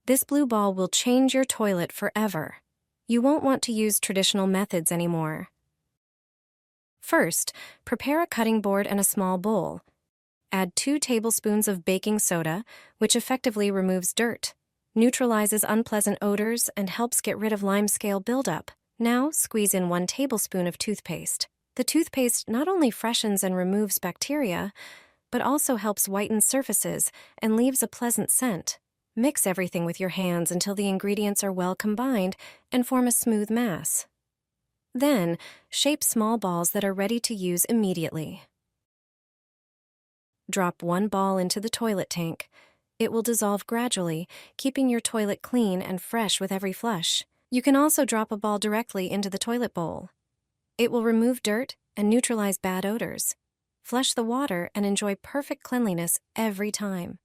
This blue ball will change your toilet forever. You won't want to use traditional methods anymore. First, prepare a cutting board and a small bowl. Add 2 tablespoons of baking soda, which effectively removes dirt, neutralizes unpleasant odors, and helps get rid of limescale buildup. Now, squeeze in 1 tablespoon of toothpaste. The toothpaste not only freshens and removes bacteria, but also helps whiten surfaces and leaves a pleasant scent. Mix everything with your hands until the ingredients are well combined and form a smooth mass. Then, shape small balls that are ready to use immediately. Drop 1 ball into the toilet tank. It will dissolve gradually, keeping your toilet clean and fresh with every flush. You can also drop a ball directly into the toilet bowl. It will remove dirt and neutralize bad odors. Flush the water and enjoy perfect cleanliness every time.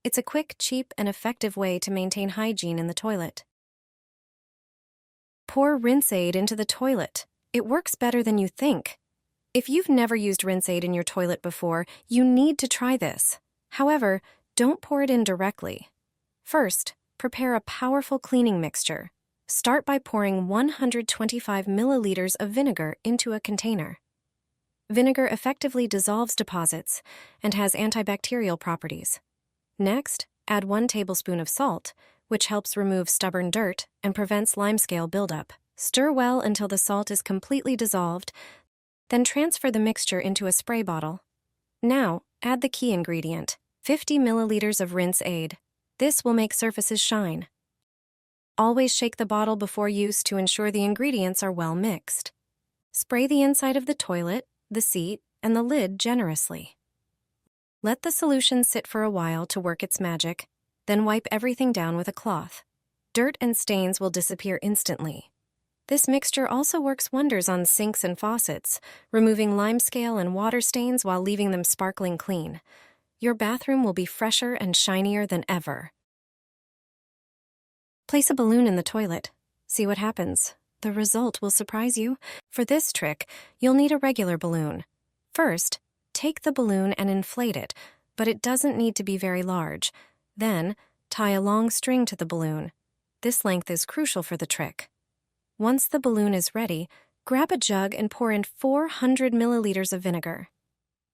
It's a quick, cheap, and effective way to maintain hygiene in the toilet. Pour Rinse Aid into the toilet. It works better than you think. If you've never used Rinse Aid in your toilet before, you need to try this. However, don't pour it in directly. First, prepare a powerful cleaning mixture. Start by pouring 125 milliliters of vinegar into a container. Vinegar effectively dissolves deposits and has antibacterial properties. Next, add 1 tablespoon of salt, which helps remove stubborn dirt and prevents limescale buildup. Stir well until the salt is completely dissolved, then transfer the mixture into a spray bottle. Now, add the key ingredient, 50 milliliters of Rinse Aid. This will make surfaces shine. Always shake the bottle before use to ensure the ingredients are well mixed. Spray the inside of the toilet, the seat, and the lid generously. Let the solution sit for a while to work its magic, then wipe everything down with a cloth. Dirt and stains will disappear instantly. This mixture also works wonders on sinks and faucets, removing limescale and water stains while leaving them sparkling clean. Your bathroom will be fresher and shinier than ever. Place a balloon in the toilet. See what happens. The result will surprise you. For this trick, you'll need a regular balloon. First, take the balloon and inflate it, but it doesn't need to be very large. Then, tie a long string to the balloon. This length is crucial for the trick. Once the balloon is ready, grab a jug and pour in 400 milliliters of vinegar.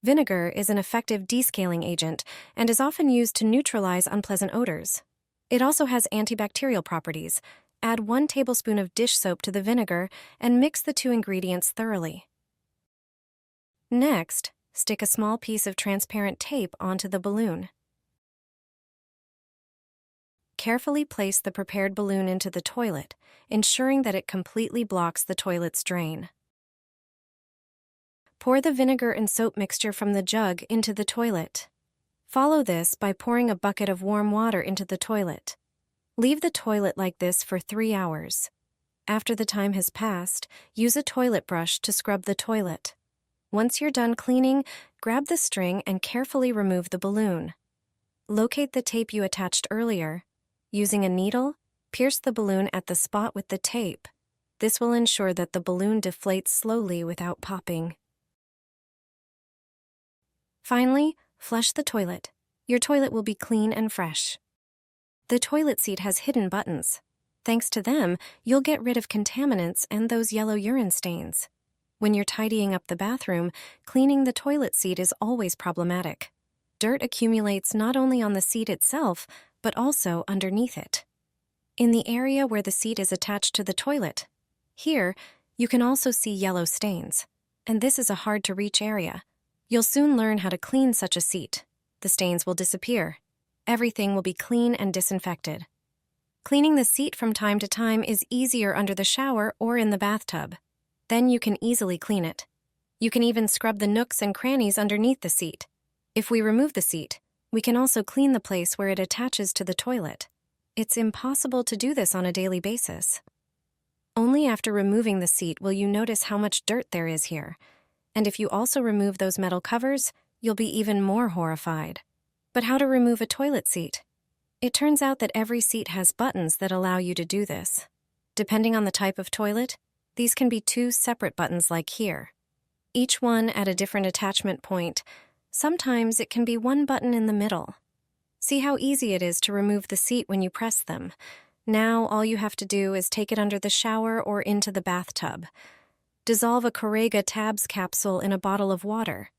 Vinegar is an effective descaling agent and is often used to neutralize unpleasant odors. It also has antibacterial properties. Add 1 tablespoon of dish soap to the vinegar and mix the 2 ingredients thoroughly. Next, stick a small piece of transparent tape onto the balloon. Carefully place the prepared balloon into the toilet, ensuring that it completely blocks the toilet's drain. Pour the vinegar and soap mixture from the jug into the toilet. Follow this by pouring a bucket of warm water into the toilet. Leave the toilet like this for 3 hours. After the time has passed, use a toilet brush to scrub the toilet. Once you're done cleaning, grab the string and carefully remove the balloon. Locate the tape you attached earlier. Using a needle, pierce the balloon at the spot with the tape. This will ensure that the balloon deflates slowly without popping. Finally, flush the toilet. Your toilet will be clean and fresh. The toilet seat has hidden buttons. Thanks to them, you'll get rid of contaminants and those yellow urine stains. When you're tidying up the bathroom, cleaning the toilet seat is always problematic. Dirt accumulates not only on the seat itself, but also underneath it. In the area where the seat is attached to the toilet. Here, you can also see yellow stains, and this is a hard-to-reach area. You'll soon learn how to clean such a seat. The stains will disappear. Everything will be clean and disinfected. Cleaning the seat from time to time is easier under the shower or in the bathtub. Then you can easily clean it. You can even scrub the nooks and crannies underneath the seat. If we remove the seat, we can also clean the place where it attaches to the toilet. It's impossible to do this on a daily basis. Only after removing the seat will you notice how much dirt there is here. And if you also remove those metal covers, you'll be even more horrified. But how to remove a toilet seat? It turns out that every seat has buttons that allow you to do this. Depending on the type of toilet, these can be 2 separate buttons like here. Each one at a different attachment point. Sometimes it can be 1 button in the middle. See how easy it is to remove the seat when you press them. Now all you have to do is take it under the shower or into the bathtub. Dissolve a Correga Tabs capsule in a bottle of water.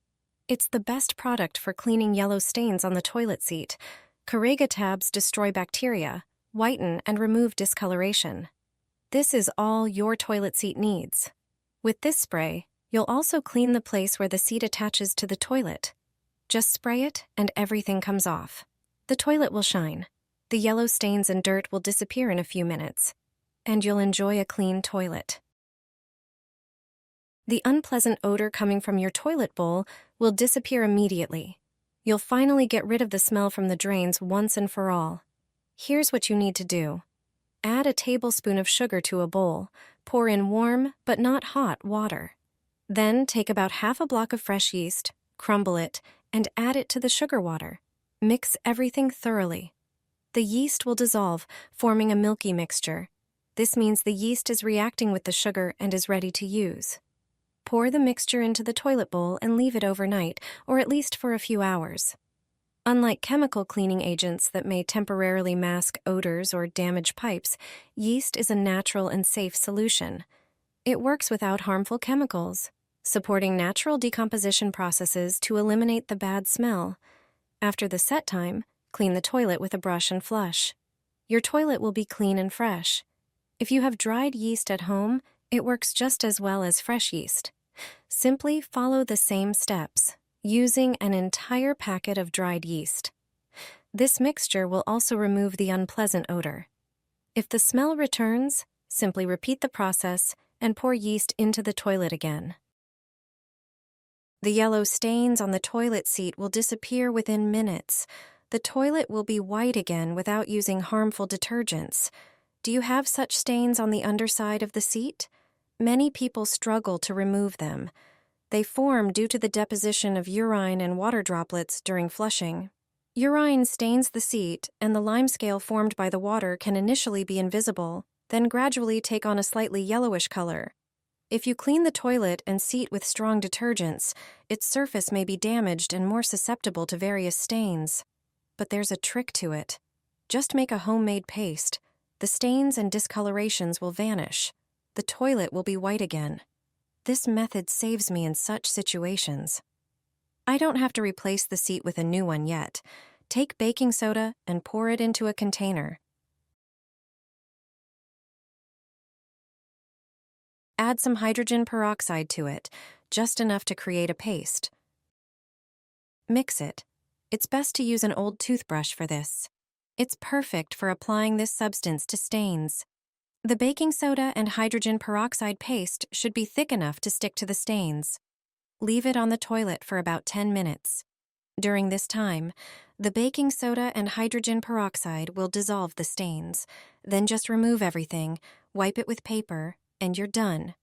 It's the best product for cleaning yellow stains on the toilet seat. Correga Tabs destroy bacteria, whiten, and remove discoloration. This is all your toilet seat needs. With this spray, you'll also clean the place where the seat attaches to the toilet. Just spray it and everything comes off. The toilet will shine. The yellow stains and dirt will disappear in a few minutes, and you'll enjoy a clean toilet. The unpleasant odor coming from your toilet bowl will disappear immediately. You'll finally get rid of the smell from the drains once and for all. Here's what you need to do. Add a tablespoon of sugar to a bowl. Pour in warm, but not hot, water. Then take about half a block of fresh yeast, crumble it, and add it to the sugar water. Mix everything thoroughly. The yeast will dissolve, forming a milky mixture. This means the yeast is reacting with the sugar and is ready to use. Pour the mixture into the toilet bowl and leave it overnight, or at least for a few hours. Unlike chemical cleaning agents that may temporarily mask odors or damage pipes, yeast is a natural and safe solution. It works without harmful chemicals, supporting natural decomposition processes to eliminate the bad smell. After the set time, clean the toilet with a brush and flush. Your toilet will be clean and fresh. If you have dried yeast at home, it works just as well as fresh yeast. Simply follow the same steps, using an entire packet of dried yeast. This mixture will also remove the unpleasant odor. If the smell returns, simply repeat the process and pour yeast into the toilet again. The yellow stains on the toilet seat will disappear within minutes. The toilet will be white again without using harmful detergents. Do you have such stains on the underside of the seat? Many people struggle to remove them. They form due to the deposition of urine and water droplets during flushing. Urine stains the seat, and the limescale formed by the water can initially be invisible, then gradually take on a slightly yellowish color. If you clean the toilet and seat with strong detergents, its surface may be damaged and more susceptible to various stains. But there's a trick to it. Just make a homemade paste. The stains and discolorations will vanish. The toilet will be white again. This method saves me in such situations. I don't have to replace the seat with a new one yet. Take baking soda and pour it into a container. Add some hydrogen peroxide to it, just enough to create a paste. Mix it. It's best to use an old toothbrush for this. It's perfect for applying this substance to stains. The baking soda and hydrogen peroxide paste should be thick enough to stick to the stains. Leave it on the toilet for about 10 minutes. During this time, the baking soda and hydrogen peroxide will dissolve the stains. Then just remove everything, wipe it with paper, and you're done.